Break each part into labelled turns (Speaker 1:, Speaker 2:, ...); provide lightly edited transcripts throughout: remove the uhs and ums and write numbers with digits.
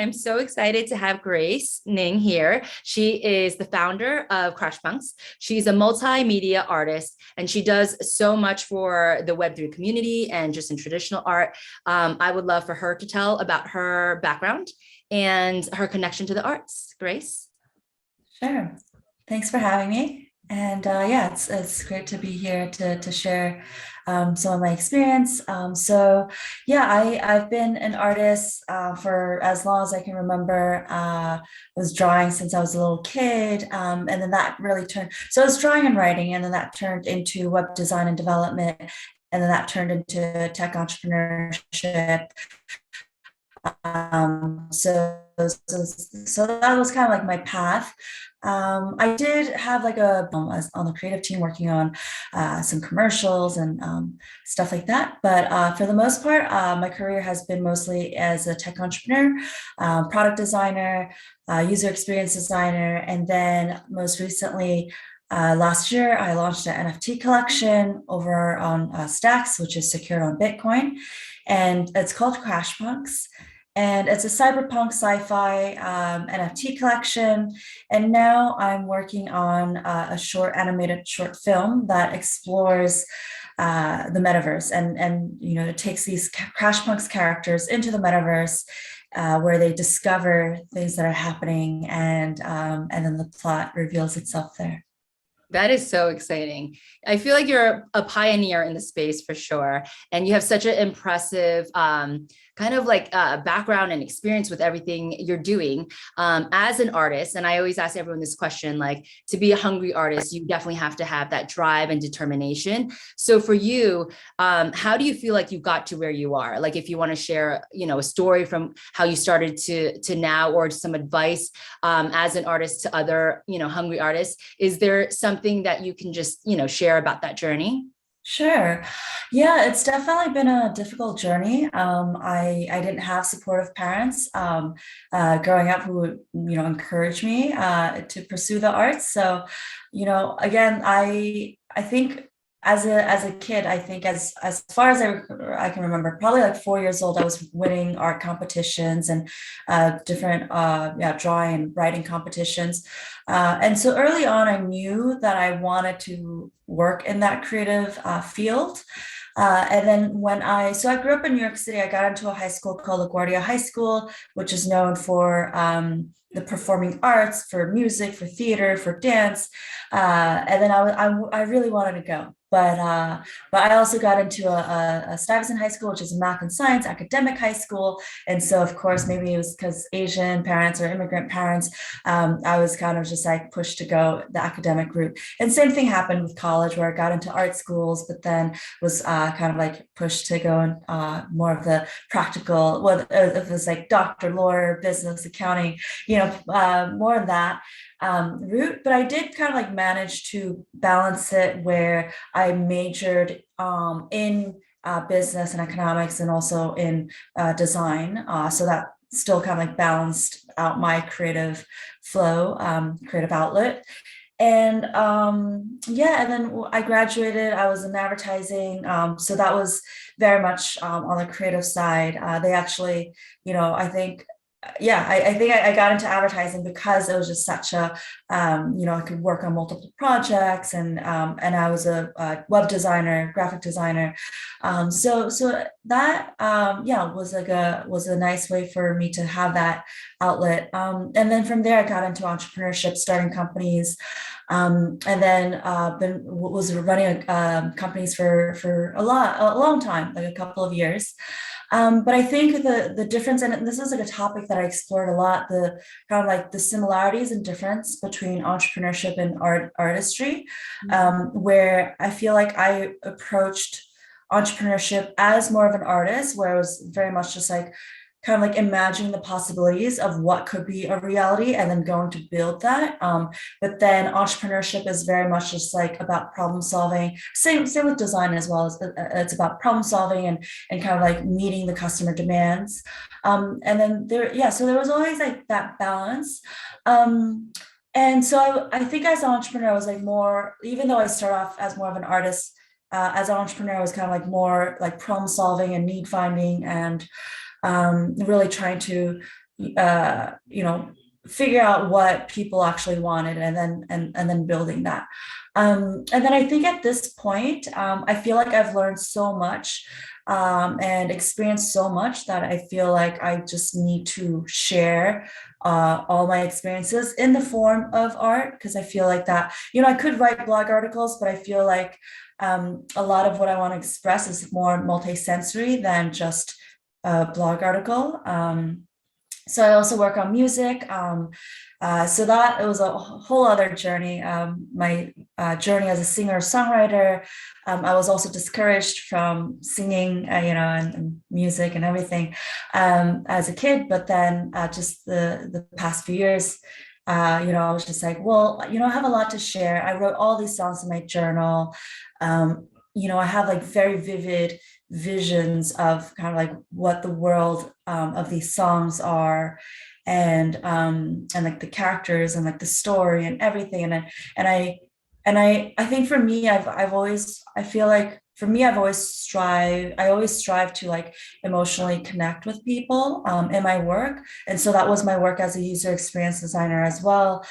Speaker 1: I'm so excited to have Grace Ning here. She is the founder of Crash Punks. She's a multimedia artist and she does so much for the Web3 community and just in traditional art. I would love for her to tell about her background and her connection to the arts. Grace?
Speaker 2: Sure. Thanks for having me. And yeah, it's great to be here to share some of my experience. Yeah, I've been an artist for as long as I can remember. I was drawing since I was a little kid, and then that really turned. So I was drawing and writing, and then that turned into web design and development, and then that turned into tech entrepreneurship. So that was kind of like my path. I did have like on the creative team working on some commercials and stuff like that. But for the most part, my career has been mostly as a tech entrepreneur, product designer, user experience designer, and then most recently, last year, I launched an NFT collection over on Stacks, which is secured on Bitcoin, and it's called Crash Punks. And it's a cyberpunk sci-fi NFT collection. And now I'm working on a short animated short film that explores the metaverse, and it takes these Crash Punks characters into the metaverse, where they discover things that are happening, and then the plot reveals itself there.
Speaker 1: That is so exciting. I feel like you're a pioneer in the space for sure. And you have such an impressive kind of like background and experience with everything you're doing as an artist. And I always ask everyone this question, like to be a hungry artist, you definitely have to have that drive and determination. So for you, how do you feel like you got to where you are? Like if you want to share, a story from how you started to now, or some advice as an artist to other, hungry artists, is there something that you can just, share about that journey?
Speaker 2: Sure. Yeah, it's definitely been a difficult journey. I didn't have supportive parents growing up who would, encourage me to pursue the arts. So, again, I think as a kid, I think as far as I can remember, probably like 4 years old, I was winning art competitions and different drawing and writing competitions. And so early on, I knew that I wanted to work in that creative field. And then so I grew up in New York City. I got into a high school called LaGuardia High School, which is known for the performing arts, for music, for theater, for dance. And then I really wanted to go. But I also got into a Stuyvesant High School, which is a math and science academic high school. And so, of course, maybe it was because Asian parents or immigrant parents, I was kind of just like pushed to go the academic route. And same thing happened with college, where I got into art schools, but then was kind of like pushed to go in more of the practical, well, it was like doctor, lawyer, business, accounting, more of that route. But I did kind of like manage to balance it, where I majored in business and economics, and also in design. So that still kind of like balanced out my creative flow, creative outlet. And yeah, and then I graduated. I was in advertising, so that was very much on the creative side. They actually, I think, yeah, I think I got into advertising because it was just such a, I could work on multiple projects, and I was a web designer, graphic designer. So that, yeah, was a nice way for me to have that outlet. And then from there, I got into entrepreneurship, starting companies, and then was running companies for a long time, like a couple of years. But I think the difference, and this is like a topic that I explored a lot, the kind of like the similarities and difference between entrepreneurship and artistry, where I feel like I approached entrepreneurship as more of an artist, where it was very much just like kind of like imagining the possibilities of what could be a reality and then going to build that. But then entrepreneurship is very much just like about problem solving. Same with design as well. It's about problem solving and kind of like meeting the customer demands. And then so there was always like that balance. And so I think as an entrepreneur, I was like more, even though I start off as more of an artist, as an entrepreneur, I was kind of like more like problem solving and need finding, and really trying to you know, figure out what people actually wanted, and then building that. And then I think at this point, I feel like I've learned so much, and experienced so much, that I feel like I just need to share all my experiences in the form of art, because I feel like that, I could write blog articles, but I feel like a lot of what I want to express is more multisensory than just a blog article. So I also work on music. So that it was a whole other journey. My journey as a singer songwriter. I was also discouraged from singing, and music and everything as a kid. But then just the past few years, I was just like, well, I have a lot to share. I wrote all these songs in my journal. I have like very vivid visions of kind of like what the world of these songs are, and like the characters and like the story and everything. And I think for me, I feel like for me, I always strive to like emotionally connect with people in my work. And so that was my work as a user experience designer as well,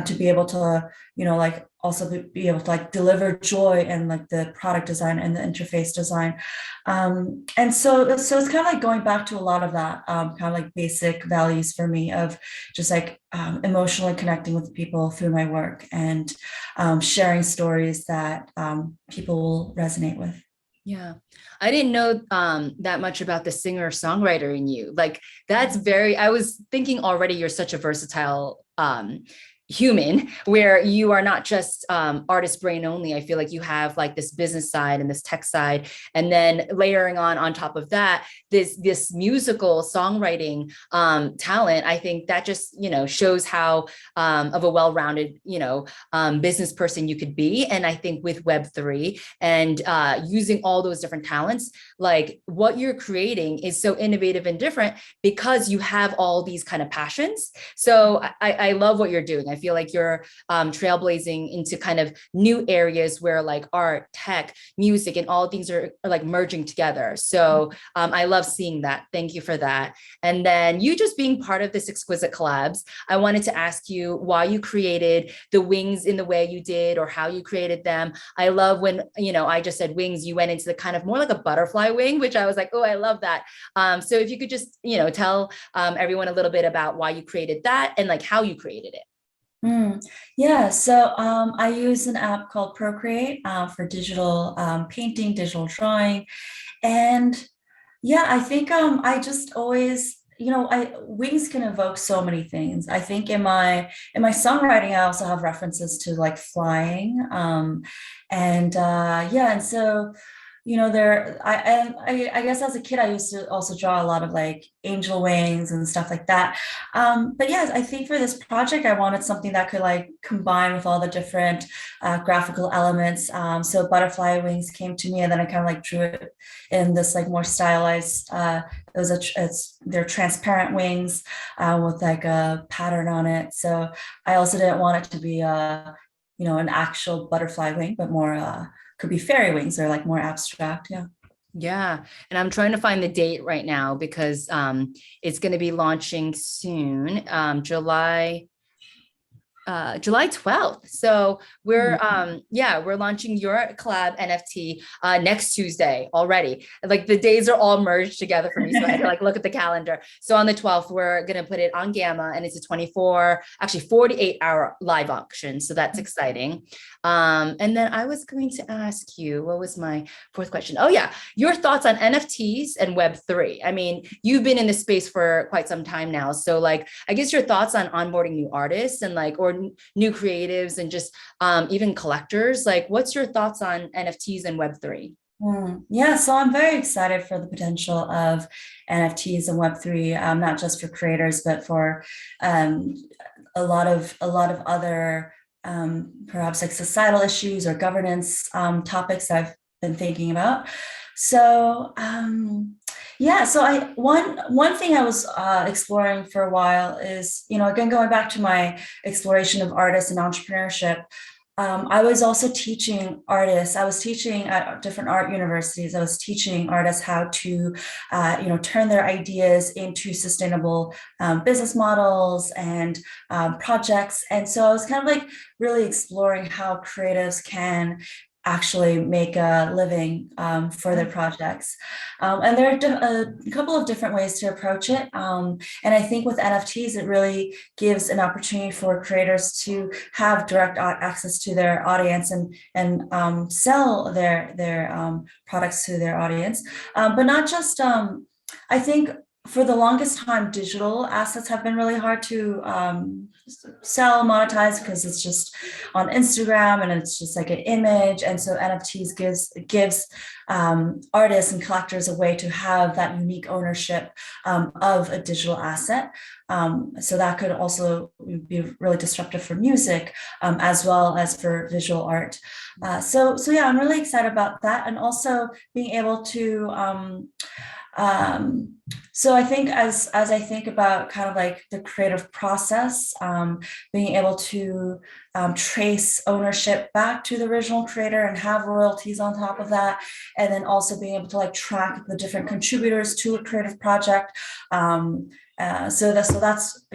Speaker 2: to be able to, like also be able to like deliver joy and like the product design and the interface design. And so it's kind of like going back to a lot of that kind of like basic values for me of just like emotionally connecting with people through my work, and sharing stories that people will resonate with.
Speaker 1: Yeah. I didn't know that much about the singer songwriter in you. Like that's very, I was thinking already you're such a versatile human, where you are not just artist brain only. I feel like you have like this business side and this tech side, and then layering on top of that this musical songwriting talent. I think that just shows how of a well-rounded business person you could be. And I think with Web3 and using all those different talents, like what you're creating is so innovative and different because you have all these kind of passions. So I love what you're doing. I feel like you're trailblazing into kind of new areas where like art, tech, music, and all things are like merging together. So I love seeing that. Thank you for that. And then you just being part of this Exquisite Collabs, I wanted to ask you why you created the wings in the way you did, or how you created them. I love when, I just said wings, you went into the kind of more like a butterfly wing, which I was like, oh, I love that. So if you could just, tell everyone a little bit about why you created that and like how you created it.
Speaker 2: Yeah, so I use an app called Procreate for digital painting, digital drawing, and yeah, I think I just always, I wings can evoke so many things. I think in my songwriting, I also have references to like flying, and yeah, and so there I guess as a kid I used to also draw a lot of like angel wings and stuff like that. But yeah, I think for this project I wanted something that could like combine with all the different graphical elements. So butterfly wings came to me, and then I kind of like drew it in this like more stylized. They're transparent wings with like a pattern on it. So I also didn't want it to be an actual butterfly wing, but more could be fairy wings, or like more abstract. Yeah.
Speaker 1: Yeah. And I'm trying to find the date right now because it's going to be launching soon, July 12th. So we're launching your collab NFT next Tuesday already. Like the days are all merged together for me. So I had to like look at the calendar. So on the 12th, we're gonna put it on Gamma, and it's a 48-hour live auction. So that's exciting. And then I was going to ask you, what was my fourth question? Oh yeah, your thoughts on NFTs and Web3. I mean, you've been in this space for quite some time now. So like, I guess your thoughts on onboarding new artists and like, or new creatives, and just even collectors. Like, what's your thoughts on NFTs and Web3?
Speaker 2: Yeah, so I'm very excited for the potential of NFTs and Web3, not just for creators, but for um, a lot of other perhaps like societal issues or governance topics that I've been thinking about. So yeah, so one thing I was exploring for a while is, again, going back to my exploration of artists and entrepreneurship. I was also teaching artists. I was teaching at different art universities. I was teaching artists how to, turn their ideas into sustainable business models and projects. And so I was kind of like really exploring how creatives can actually make a living for their projects. And there are a couple of different ways to approach it. And I think with NFTs, it really gives an opportunity for creators to have direct access to their audience and sell their products to their audience, but not just. I think for the longest time, digital assets have been really hard to sell, monetize because it's just on Instagram and it's just like an image. And so NFTs gives artists and collectors a way to have that unique ownership of a digital asset. So that could also be really disruptive for music as well as for visual art. So yeah, I'm really excited about that, and also being able to. Um, so I think as I think about kind of like the creative process, being able to trace ownership back to the original creator and have royalties on top of that, and then also being able to like track the different contributors to a creative project. So that's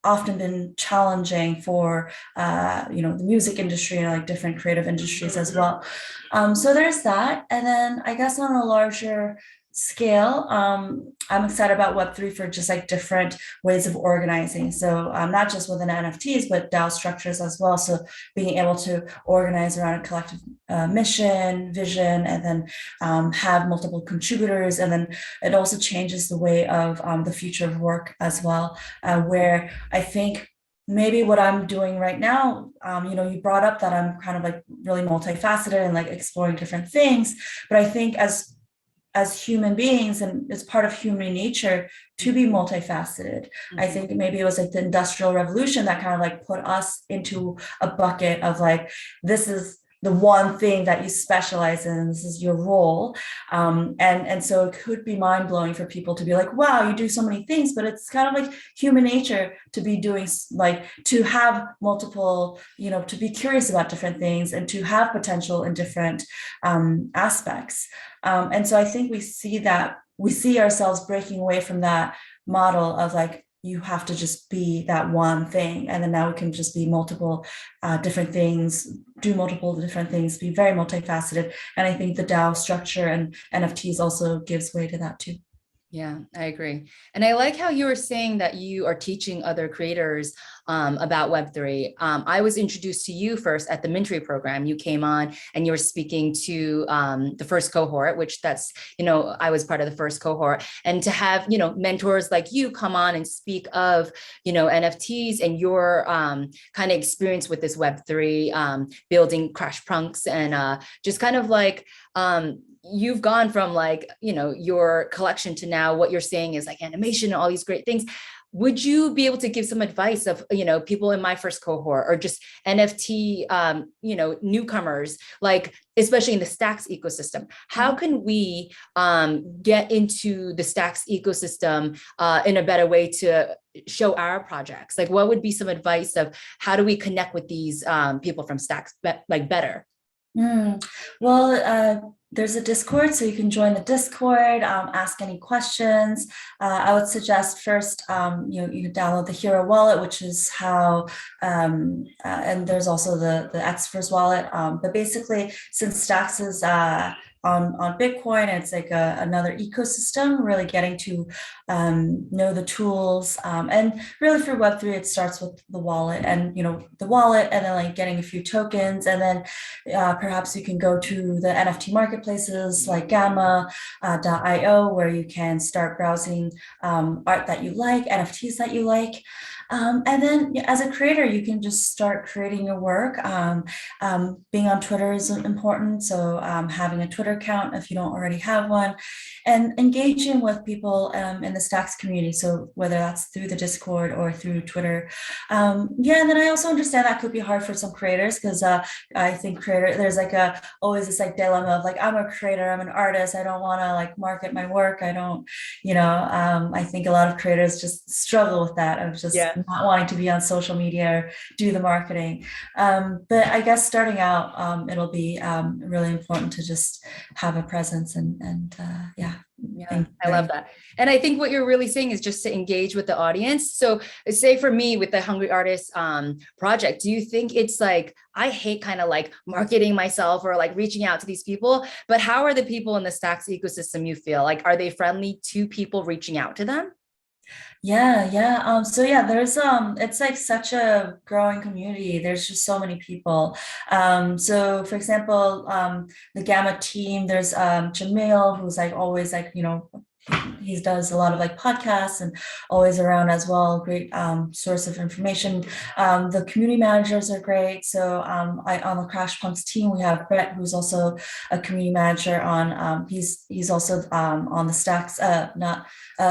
Speaker 2: often been challenging for the music industry and like different creative industries as well. So there's that, and then I guess on a larger scale, I'm excited about Web3 for just like different ways of organizing. So not just within NFTs, but DAO structures as well. So being able to organize around a collective mission, vision, and then have multiple contributors. And then it also changes the way of the future of work as well, where I think maybe what I'm doing right now, you brought up that I'm kind of like really multifaceted and like exploring different things. But I think as human beings, and it's part of human nature to be multifaceted. Mm-hmm. I think maybe it was like the Industrial Revolution that kind of like put us into a bucket of like, this is the one thing that you specialize in, this is your role. And so it could be mind-blowing for people to be like, wow, you do so many things, but it's kind of like human nature to be doing, like, to have multiple, to be curious about different things and to have potential in different aspects. And so I think we see ourselves breaking away from that model of like, you have to just be that one thing. And then now we can just be multiple different things, do multiple different things, be very multifaceted. And I think the DAO structure and NFTs also gives way to that too.
Speaker 1: Yeah, I agree. And I like how you were saying that you are teaching other creators about Web3. I was introduced to you first at the Mintry program. You came on and you were speaking to the first cohort, which I was part of the first cohort. And to have, mentors like you come on and speak of, NFTs and your kind of experience with this Web3, building Crash Punks and just kind of like, you've gone from like, your collection to now what you're saying is like animation and all these great things. Would you be able to give some advice of, people in my first cohort or just NFT, newcomers, like, especially in the Stacks ecosystem? How can we get into the Stacks ecosystem in a better way to show our projects? Like, what would be some advice of how do we connect with these people from Stacks better?
Speaker 2: Well, there's a Discord, so you can join the Discord, ask any questions. I would suggest first, you can download the Hero wallet, which is how, and there's also the Exquisite wallet. But basically, since Stacks is on Bitcoin, it's like another ecosystem, really getting to know the tools. And really for Web3, it starts with the wallet and, the wallet, and then like getting a few tokens. And then perhaps you can go to the NFT marketplaces like Gamma.io, where you can start browsing art that you like, NFTs that you like. And then as a creator, you can just start creating your work. Being on Twitter is important. So having a Twitter account if you don't already have one, and engaging with people in the Stacks community. So whether that's through the Discord or through Twitter. And then I also understand that could be hard for some creators because I think there's like always this like dilemma of like, I'm a creator, I'm an artist, I don't want to like market my work. I don't, I think a lot of creators just struggle with that of just not wanting to be on social media or do the marketing. But I guess starting out, it'll be really important to just have a presence and yeah.
Speaker 1: Yeah, I love that. And I think what you're really saying is just to engage with the audience. So say for me with the Hungry Artist project, do you think it's like, I hate kind of like marketing myself or like reaching out to these people, but how are the people in the Stacks ecosystem you feel? Like, are they friendly to people reaching out to them?
Speaker 2: Yeah, yeah. So yeah, there's it's like such a growing community. There's just so many people. So for example, the Gamma team, there's Jamil, who's like always like, he does a lot of like podcasts and always around as well. Great source of information. The community managers are great. So I on the Crash Punks team, we have Brett, who's also a community manager on he's also on the Stacks not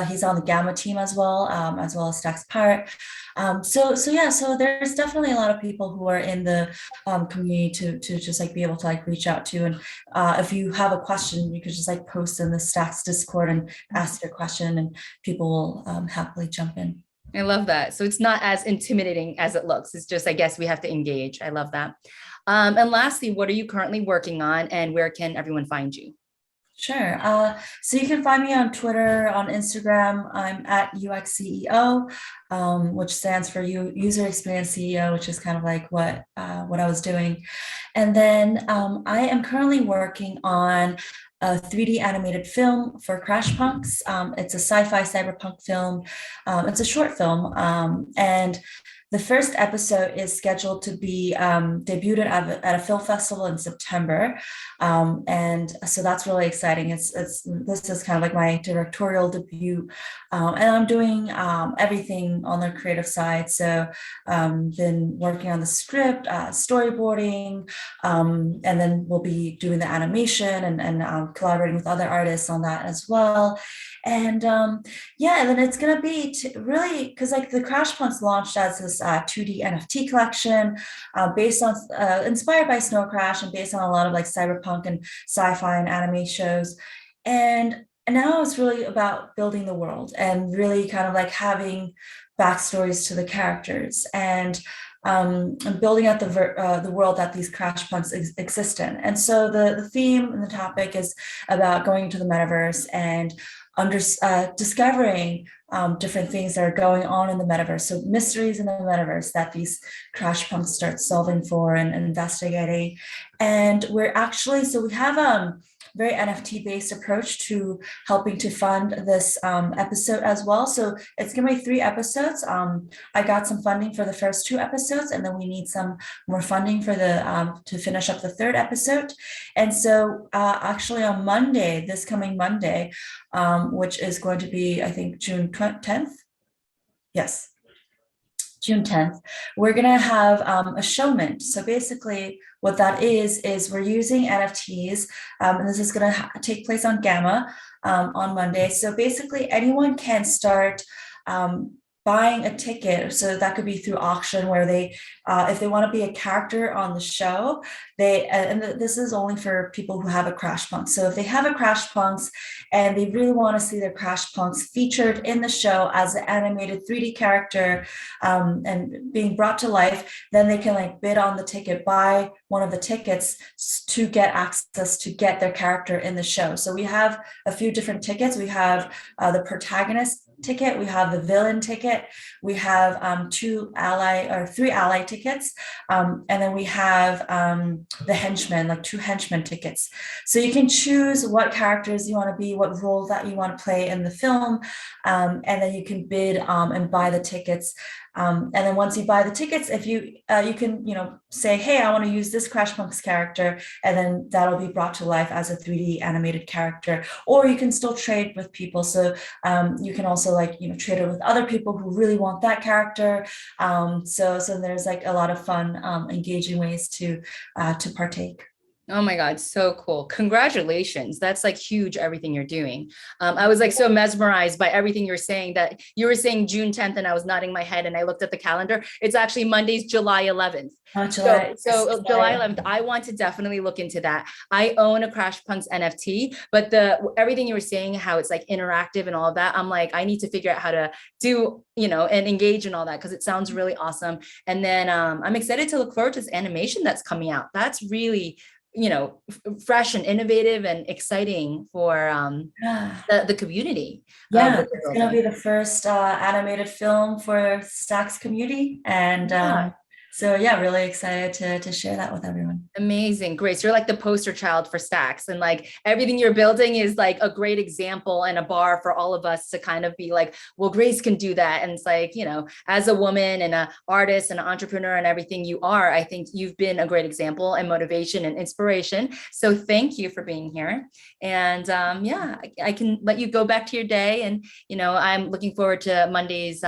Speaker 2: he's on the Gamma team as well as Stacks Pirate. So yeah, so there's definitely a lot of people who are in the community to just like be able to like reach out to. And if you have a question, you could just like post in the Stacks Discord and ask your question, and people will happily jump in.
Speaker 1: I love that. So it's not as intimidating as it looks. It's just, I guess we have to engage. I love that. And lastly, what are you currently working on and where can everyone find you?
Speaker 2: Sure. So you can find me on Twitter, on Instagram. I'm at UX CEO, which stands for User Experience CEO, which is kind of like what I was doing. And then I am currently working on a 3D animated film for Crash Punks. It's a sci-fi cyberpunk film. It's a short film, and the first episode is scheduled to be debuted at a film festival in September, and so that's really exciting. It's this is kind of like my directorial debut, and I'm doing everything on the creative side. So, been working on the script, storyboarding, and then we'll be doing the animation and collaborating with other artists on that as well. And yeah, and then it's gonna be really because like the Crash Punks launched as this 2D NFT collection based on inspired by Snow Crash and based on a lot of like cyberpunk and sci-fi and anime shows. And now it's really about building the world and really kind of like having backstories to the characters and building out the world that these Crash Punks exist in. And so the theme and the topic is about going into the metaverse and discovering different things that are going on in the metaverse. So mysteries in the metaverse that these Crash Punks start solving for and investigating. And we're actually, so we have very NFT based approach to helping to fund this episode as well. So it's gonna be 3 episodes. I got some funding for the first 2 episodes, and then we need some more funding for the to finish up the third episode. And so actually on Monday, this coming Monday, which is going to be, I think, June 10th. Yes, June 10th, we're going to have a showman. So basically what that is we're using NFTs, and this is going to take place on Gamma on Monday. So basically anyone can start buying a ticket. So that could be through auction where they, if they want to be a character on the show, and this is only for people who have a Crash Punk. So if they have a Crash Punks and they really want to see their Crash Punks featured in the show as an animated 3D character and being brought to life, then they can like bid on the ticket, buy one of the tickets to get access to get their character in the show. So we have a few different tickets. We have the protagonist ticket, we have the villain ticket, we have 3 ally tickets, and then we have the henchmen, like 2 henchmen tickets. So you can choose what characters you want to be, what role that you want to play in the film, and then you can bid and buy the tickets. And then once you buy the tickets, if you can say, hey, I want to use this Crash Punks character, and then that'll be brought to life as a 3D animated character. Or you can still trade with people. So you can also trade it with other people who really want that character. So there's like a lot of fun, engaging ways to partake.
Speaker 1: Oh my God, so cool. Congratulations. That's like huge, everything you're doing. I was like so mesmerized by everything you're saying that you were saying June 10th and I was nodding my head and I looked at the calendar. It's actually Monday's July 11th.
Speaker 2: Oh,
Speaker 1: So,
Speaker 2: July. Yes,
Speaker 1: so July
Speaker 2: July.
Speaker 1: 11th, I want to definitely look into that. I own a Crash Punks NFT, but the everything you were saying, how it's like interactive and all of that, I'm like, I need to figure out how to do, and engage in all that because it sounds really awesome. And then I'm excited to look forward to this animation that's coming out. That's really fresh and innovative and exciting for
Speaker 2: Yeah.
Speaker 1: the community
Speaker 2: Yeah,
Speaker 1: what you're
Speaker 2: it's gonna be
Speaker 1: building.
Speaker 2: the first animated film for Stacks community, and
Speaker 1: Yeah.
Speaker 2: so yeah, really excited to share that with everyone.
Speaker 1: Amazing, Grace. You're like the poster child for Stacks, and like everything you're building is like a great example and a bar for all of us to kind of be like, well, Grace can do that. And it's like, as a woman and an artist and an entrepreneur and everything you are, I think you've been a great example and motivation and inspiration. So thank you for being here. And yeah, I can let you go back to your day. And, I'm looking forward to Monday's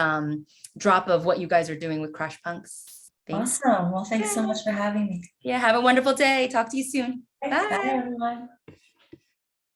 Speaker 1: drop of what you guys are doing with Crush Punks. Thank
Speaker 2: Awesome. Well, thanks so
Speaker 1: you.
Speaker 2: much for having me.
Speaker 1: Yeah, have a wonderful day. Talk to you soon.
Speaker 2: Okay, bye,
Speaker 1: Bye.
Speaker 2: everyone.